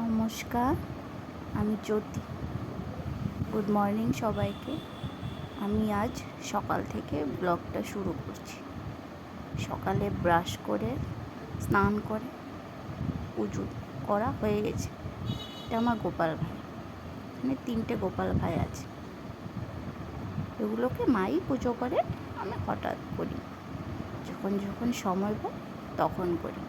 নমস্কার, আমি জ্যোতি। Good morning সবাইকে। আমি আজ সকাল থেকে ব্লগটা শুরু করছি। সকালে ব্রাশ করে স্নান করে পুজো করা হয়ে গেছে। এটা আমার গোপাল ভাই, এখানে 3টে গোপাল ভাই আছে। এগুলোকে মাই পুজো করে, আমি হঠাৎ করি, যখন যখন সময় পাই তখন করি।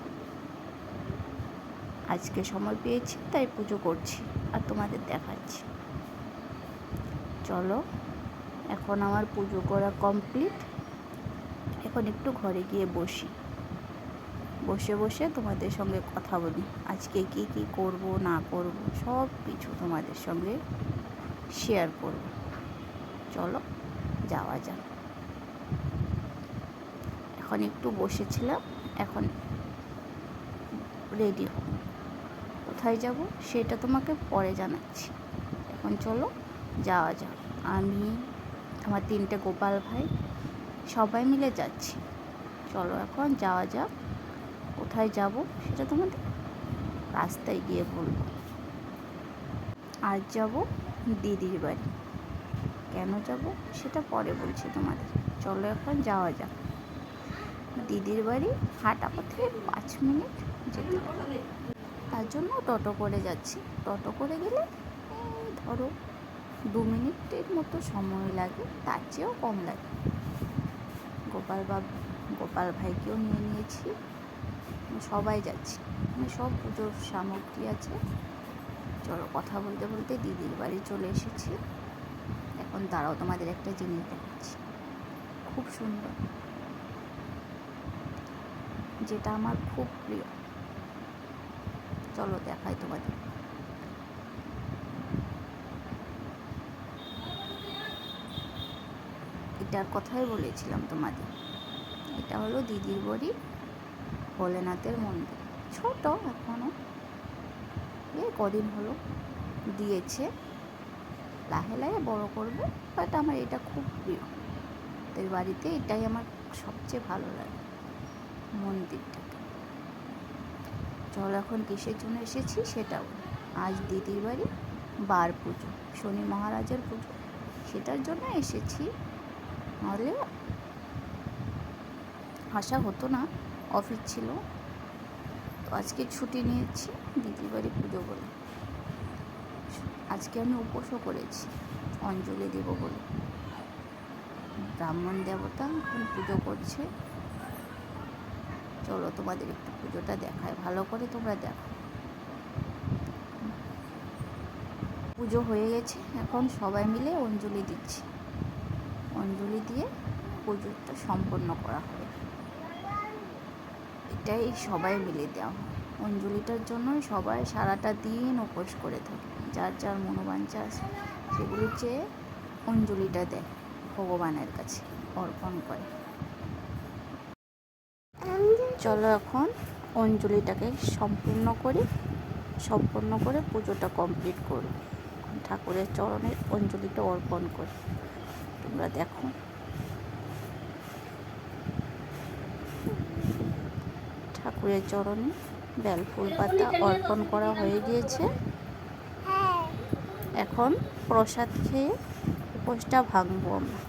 আজকে সময় পেয়েছি তাই পুজো করছি আর তোমাদের দেখাচ্ছি। চলো, এখন আমার পুজো করা কমপ্লিট। এখন একটু ঘরে গিয়ে বসে বসে তোমাদের সঙ্গে কথা বলি। আজকে কি কি করব না করব সব কিছু তোমাদের সঙ্গে শেয়ার করব। চলো যাওয়া যাক। এখন একটু বসেছিলাম, এখন রেডি হব। কোথায় যাব সেটা তোমাকে পরে জানাচ্ছি। এখন চলো যাওয়া যাক। আমি, আমার 3টে গোপাল ভাই সবাই মিলে যাচ্ছি। চলো এখন যাওয়া যাক। কোথায় যাব সেটা তোমাদের রাস্তায় গিয়ে বলবো। আজ যাব দিদির বাড়ি। কেন যাব সেটা পরে বলছি তোমাদের। চলো এখন যাওয়া যাক। দিদির বাড়ি হাঁটা পথে 5 মিনিট যেতে হবে, তার জন্য টোটো করে যাচ্ছি। টোটো করে গেলে ধরো 2 মিনিটের মতো সময় লাগে, তার চেয়েও কম লাগে। গোপাল ভাইকেও নিয়ে নিয়েছি, সবাই যাচ্ছি। সব পুজোর সামগ্রী আছে। চলো, কথা বলতে বলতে দিদির বাড়ি চলে এসেছি। এখন দাঁড়াও, তোমাদের একটা জিনিস দেখাচ্ছি, খুব সুন্দর, যেটা আমার খুব প্রিয়। চলো দেখাই তোমাদের। এটার কথাই বলেছিলাম তোমাদের। এটা হলো দিদির বাড়ি ভোলেনাথের মন্দির। ছোট এখনো, কদিন হলো দিয়েছে, লাহে লাহে বড় করবে। বাট আমার এটা খুব প্রিয়, তাই বাড়িতে এটাই আমার সবচেয়ে ভালো লাগে, মন্দিরটাকে। চলো এখন কিসের জন্য এসেছি সেটাও। আজ দিদির বাড়ি বার পুজো, শনি মহারাজের পুজো, সেটার জন্য এসেছি। নাহলে আসা হতো না, অফিস ছিল। তো আজকে ছুটি নিয়েছি দিদির বাড়ি পুজো বলে। আজকে আমি উপোসও করেছি অঞ্জলি দেব বলে। ব্রাহ্মণ দেবতা এখন পুজো করছে। চলো তোমাদের একটু পুজোটা দেখায়, ভালো করে তোমরা দেখো। পুজো হয়ে গেছে, এখন সবাই মিলে অঞ্জলি দিচ্ছি। অঞ্জলি দিয়ে পুজোটা সম্পন্ন করা হবে। এটাই সবাই মিলে দেওয়া হয়। অঞ্জলিটার জন্যই সবাই সারাটা দিন উপোস করে থাকে। যার যার মনোবাঞ্ছা আছে সেগুলি চেয়ে অঞ্জলিটা দেয়, ভগবানের কাছে অর্পণ করে। চলো এখন অঞ্জলিটাকে সম্পূর্ণ করে পুজোটা কমপ্লিট করব। ঠাকুরের চরণে অঞ্জলিটা অর্পণ করি, তোমরা দেখো। ঠাকুরের চরণে বেল ফুল পাতা অর্পণ করা হয়ে গিয়েছে। এখন প্রসাদ খেয়ে উপোসটা ভাঙবো আমরা।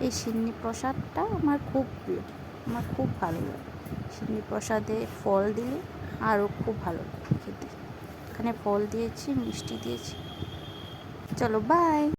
এই সিন্নি প্রসাদটা আমার খুব প্রিয়, আমার খুব ভালো লাগে। সিন্নি প্রসাদে ফল দিলে আরও খুব ভালো লাগে খেতে। এখানে ফল দিয়েছি, মিষ্টি দিয়েছি। চলো বাই।